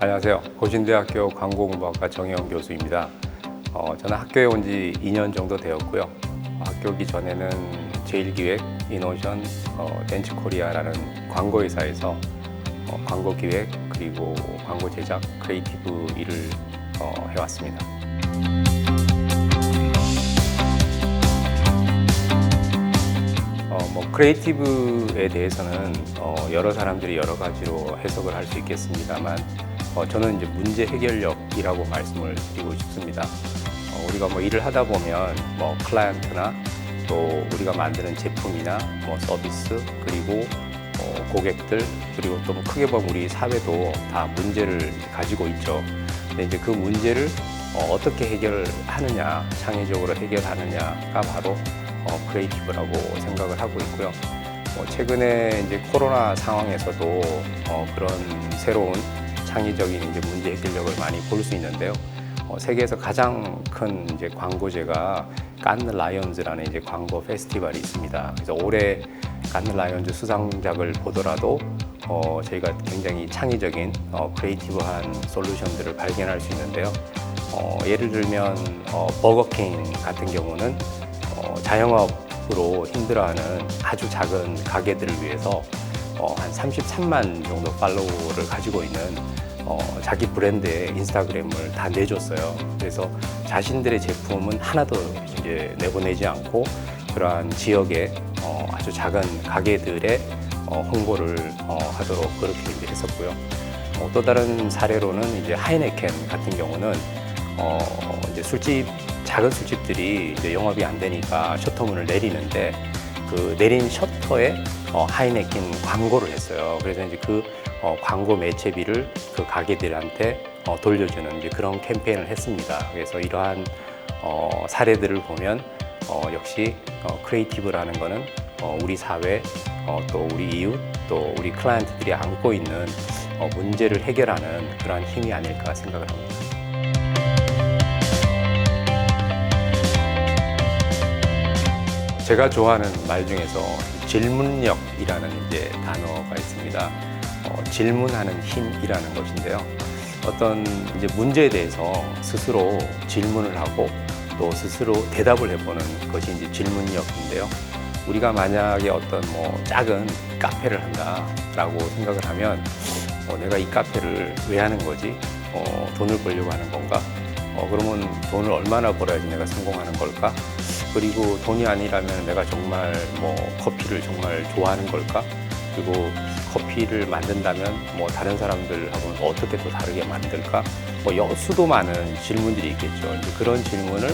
안녕하세요. 고신대학교 광고공부학과 정혜영 교수입니다. 저는 학교에 온 지 2년 정도 되었고요. 학교 오기 전에는 제일기획, 이노션, 벤츠코리아라는 광고회사에서 광고기획 그리고 광고 제작, 크리에이티브 일을 해왔습니다. 크리에이티브에 대해서는 여러 사람들이 여러 가지로 해석을 할 수 있겠습니다만 저는 이제 문제 해결력이라고 말씀을 드리고 싶습니다. 우리가 일을 하다 보면 클라이언트나 또 우리가 만드는 제품이나 서비스 그리고 고객들 그리고 또 크게 보면 우리 사회도 다 문제를 가지고 있죠. 근데 이제 그 문제를 어떻게 해결하느냐, 창의적으로 해결하느냐가 바로 크리에이티브라고 생각을 하고 있고요. 최근에 이제 코로나 상황에서도 그런 새로운 창의적인 이제 문제 해결력을 많이 볼 수 있는데요. 세계에서 가장 큰 이제 광고제가 칸느 라이온즈라는 이제 광고 페스티벌이 있습니다. 그래서 올해 칸느 라이온즈 수상작을 보더라도 저희가 굉장히 창의적인 크리에이티브한 솔루션들을 발견할 수 있는데요. 예를 들면 버거킹 같은 경우는 자영업으로 힘들어하는 아주 작은 가게들을 위해서 한 33만 정도 팔로워를 가지고 있는 자기 브랜드의 인스타그램을 다 내줬어요. 그래서 자신들의 제품은 하나도 이제 내보내지 않고 그러한 지역의 아주 작은 가게들의 홍보를 하도록 그렇게 이제 했었고요. 또 다른 사례로는 이제 하이네켄 같은 경우는 이제 작은 술집들이 이제 영업이 안 되니까 셔터문을 내리는데 그 내린 셔터에 하이네켄 광고를 했어요. 그래서 이제 그 광고 매체비를 그 가게들한테 돌려주는 이제 그런 캠페인을 했습니다. 그래서 이러한 사례들을 보면 역시 크리에이티브라는 거는 우리 사회 또 우리 이웃 또 우리 클라이언트들이 안고 있는 문제를 해결하는 그러한 힘이 아닐까 생각을 합니다. 제가 좋아하는 말 중에서 질문력이라는 이제 단어가 있습니다. 질문하는 힘이라는 것인데요. 어떤 이제 문제에 대해서 스스로 질문을 하고 또 스스로 대답을 해보는 것이 이제 질문력인데요. 우리가 만약에 어떤 작은 카페를 한다라고 생각을 하면 내가 이 카페를 왜 하는 거지? 돈을 벌려고 하는 건가? 그러면 돈을 얼마나 벌어야지 내가 성공하는 걸까? 그리고 돈이 아니라면 내가 정말 커피를 정말 좋아하는 걸까? 그리고 커피를 만든다면 다른 사람들하고는 어떻게 또 다르게 만들까? 수도 많은 질문들이 있겠죠. 이제 그런 질문을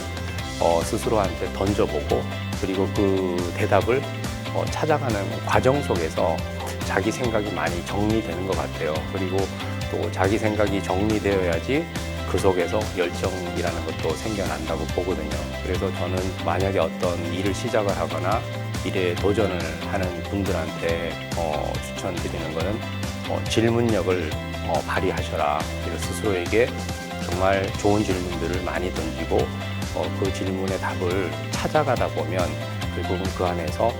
스스로한테 던져보고 그리고 그 대답을 찾아가는 과정 속에서 자기 생각이 많이 정리되는 것 같아요. 그리고 또 자기 생각이 정리되어야지 그 속에서 열정이라는 것도 생겨난다고 보거든요. 그래서 저는 만약에 어떤 일을 시작을 하거나 일에 도전을 하는 분들한테 추천드리는 것은 질문력을 발휘하셔라. 그래서 스스로에게 정말 좋은 질문들을 많이 던지고 그 질문의 답을 찾아가다 보면 결국은 그 안에서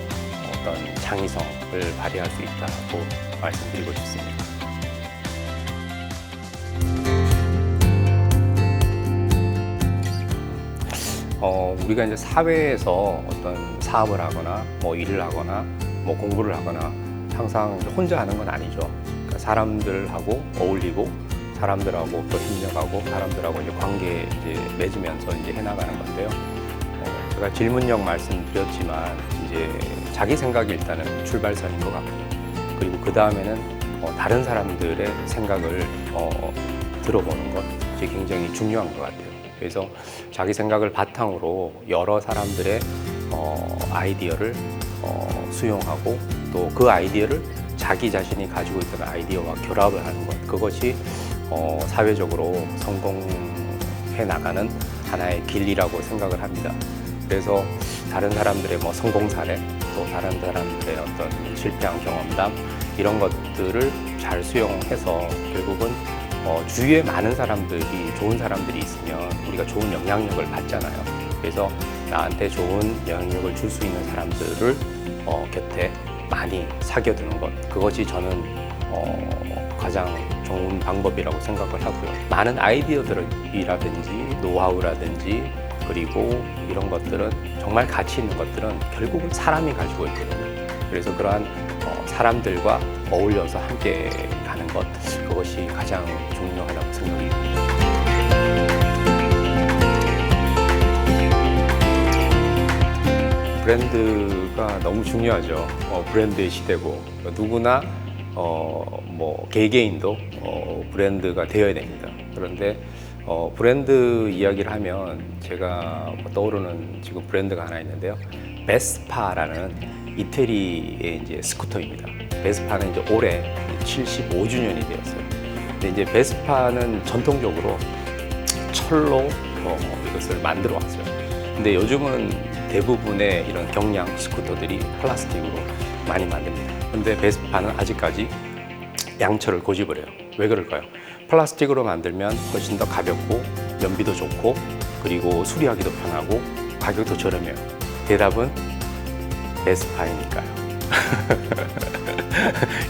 어떤 창의성을 발휘할 수 있다고 말씀드리고 싶습니다. 우리가 이제 사회에서 어떤 사업을 하거나 일을 하거나 공부를 하거나 항상 혼자 하는 건 아니죠. 그러니까 사람들하고 어울리고 사람들하고 또 협력하고 사람들하고 이제 관계 이제 맺으면서 이제 해나가는 건데요. 제가 질문력 말씀드렸지만 이제 자기 생각이 일단은 출발선인 것 같고요. 그리고 그 다음에는 다른 사람들의 생각을 들어보는 것 이제 굉장히 중요한 것 같아요. 그래서 자기 생각을 바탕으로 여러 사람들의 아이디어를 수용하고 또 그 아이디어를 자기 자신이 가지고 있던 아이디어와 결합을 하는 것 그것이 사회적으로 성공해 나가는 하나의 길이라고 생각을 합니다. 그래서 다른 사람들의 성공 사례 또 다른 사람들의 어떤 실패한 경험담 이런 것들을 잘 수용해서 결국은 주위에 많은 사람들이 좋은 사람들이 있으면 우리가 좋은 영향력을 받잖아요. 그래서 나한테 좋은 영향력을 줄 수 있는 사람들을 곁에 많이 사귀어두는 것 그것이 저는 가장 좋은 방법이라고 생각을 하고요. 많은 아이디어들이라든지 노하우라든지 그리고 이런 것들은 정말 가치 있는 것들은 결국은 사람이 가지고 있거든요. 그래서 그러한 사람들과 어울려서 함께 가는 것, 그것이 가장 중요하다고 생각이 듭니다. 브랜드가 너무 중요하죠. 브랜드의 시대고 누구나 뭐 개개인도 브랜드가 되어야 됩니다. 그런데 브랜드 이야기를 하면 제가 떠오르는 지금 브랜드가 하나 있는데요. 베스파라는 이태리의 이제 스쿠터입니다. 베스파는 이제 올해 75주년이 되었어요. 근데 이제 베스파는 전통적으로 철로 이것을 만들어 왔어요. 근데 요즘은 대부분의 이런 경량 스쿠터들이 플라스틱으로 많이 만듭니다. 근데 베스파는 아직까지 양철을 고집을 해요. 왜 그럴까요? 플라스틱으로 만들면 훨씬 더 가볍고 연비도 좋고 그리고 수리하기도 편하고 가격도 저렴해요. 대답은 베스파이니까요.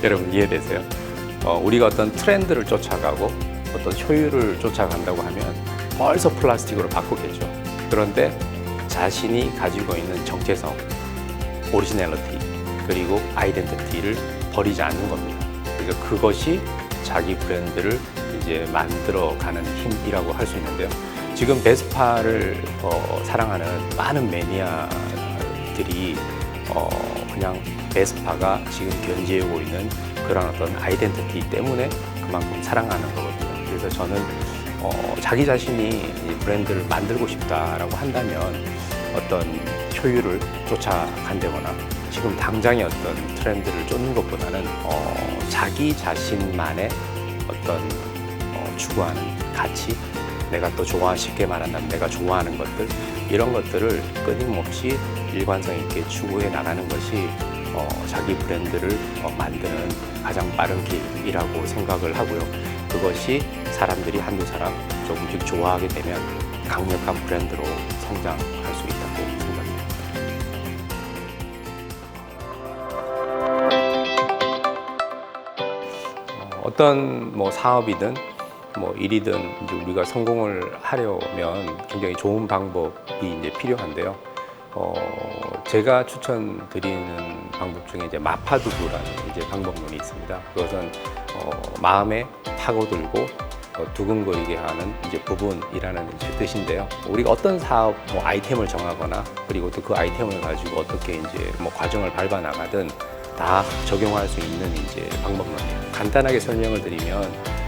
여러분 이해되세요? 우리가 어떤 트렌드를 쫓아가고 어떤 효율을 쫓아간다고 하면 벌써 플라스틱으로 바꾸겠죠. 그런데 자신이 가지고 있는 정체성, 오리지널리티, 그리고 아이덴티티를 버리지 않는 겁니다. 그래서 그것이 자기 브랜드를 이제 만들어가는 힘이라고 할 수 있는데요. 지금 베스파를 사랑하는 많은 매니아들이 그냥 베스파가 지금 견지하고 있는 그런 어떤 아이덴티티 때문에 그만큼 사랑하는 거거든요. 그래서 저는 자기 자신이 브랜드를 만들고 싶다라고 한다면 어떤 효율을 쫓아간다거나 지금 당장의 어떤 트렌드를 쫓는 것보다는 자기 자신만의 어떤 추구하는 가치, 내가 또 쉽게 말한다면 내가 좋아하는 것들, 이런 것들을 끊임없이 일관성 있게 추구해 나가는 것이 자기 브랜드를 만드는 가장 빠른 길이라고 생각을 하고요. 그것이 사람들이 한두 사람 조금씩 좋아하게 되면 강력한 브랜드로 성장할 수 있다고 생각합니다. 어떤 뭐 사업이든 뭐 일이든 이제 우리가 성공을 하려면 굉장히 좋은 방법이 이제 필요한데요. 제가 추천드리는 방법 중에 이제 마파두부라는 이제 방법론이 있습니다. 그것은 마음에 파고들고 두근거리게 하는 이제 부분이라는 이제 뜻인데요. 우리가 어떤 사업 뭐 아이템을 정하거나 그리고 또 그 아이템을 가지고 어떻게 이제 뭐 과정을 밟아 나가든 다 적용할 수 있는 이제 방법론이에요. 간단하게 설명을 드리면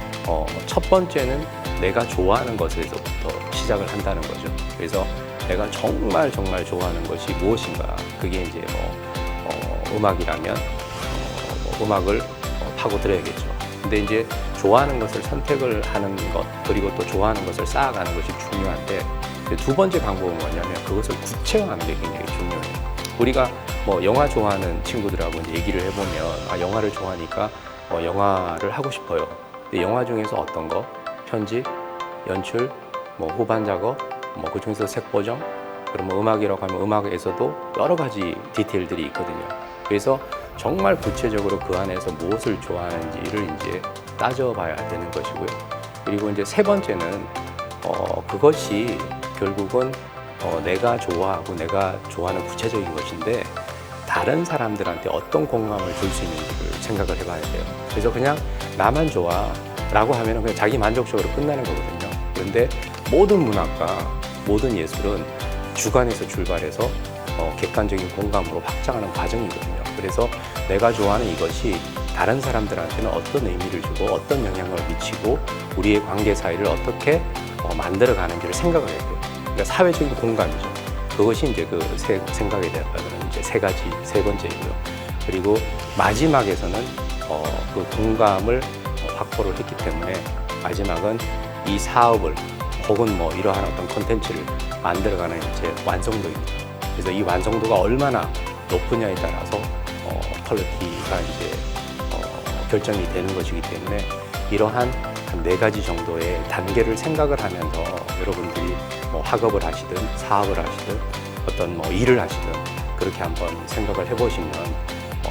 첫 번째는 내가 좋아하는 것에서부터 시작을 한다는 거죠. 그래서 내가 정말 좋아하는 것이 무엇인가? 그게 이제 음악이라면 음악을 파고들어야겠죠. 근데 이제 좋아하는 것을 선택을 하는 것, 그리고 또 좋아하는 것을 쌓아가는 것이 중요한데 두 번째 방법은 뭐냐면 그것을 구체화하는 게 굉장히 중요해요. 우리가 뭐 영화 좋아하는 친구들하고 이제 얘기를 해보면 영화를 좋아하니까 영화를 하고 싶어요. 근데 영화 중에서 어떤 거? 편집, 연출, 뭐 후반 작업, 뭐 그 중에서 색 보정, 그러면 음악이라고 하면 음악에서도 여러 가지 디테일들이 있거든요. 그래서 정말 구체적으로 그 안에서 무엇을 좋아하는지를 이제 따져봐야 되는 것이고요. 그리고 이제 세 번째는 그것이 결국은 내가 좋아하고 내가 좋아하는 구체적인 것인데 다른 사람들한테 어떤 공감을 줄 수 있는지를 생각을 해봐야 돼요. 그래서 그냥 나만 좋아 라고 하면 그냥 자기 만족적으로 끝나는 거거든요. 그런데 모든 문학과 모든 예술은 주관에서 출발해서 객관적인 공감으로 확장하는 과정이거든요. 그래서 내가 좋아하는 이것이 다른 사람들한테는 어떤 의미를 주고 어떤 영향을 미치고 우리의 관계 사이를 어떻게 만들어 가는지를 생각을 해야 돼요. 그러니까 사회적인 공감이죠. 그것이 이제 그 생각에 대한 이제 세 번째이고요. 그리고 마지막에서는 그 공감을 확보를 했기 때문에 마지막은 이 사업을 혹은 뭐 이러한 어떤 콘텐츠를 만들어가는 이제 완성도입니다. 그래서 이 완성도가 얼마나 높으냐에 따라서 퀄리티가 이제 결정이 되는 것이기 때문에 이러한 한 4가지 정도의 단계를 생각을 하면서 여러분들이 뭐 학업을 하시든 사업을 하시든 어떤 뭐 일을 하시든 그렇게 한번 생각을 해보시면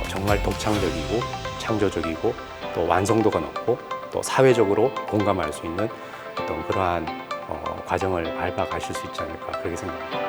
정말 독창적이고 창조적이고 또 완성도가 높고 또 사회적으로 공감할 수 있는 어떤 그러한 과정을 밟아가실 수 있지 않을까 그렇게 생각합니다.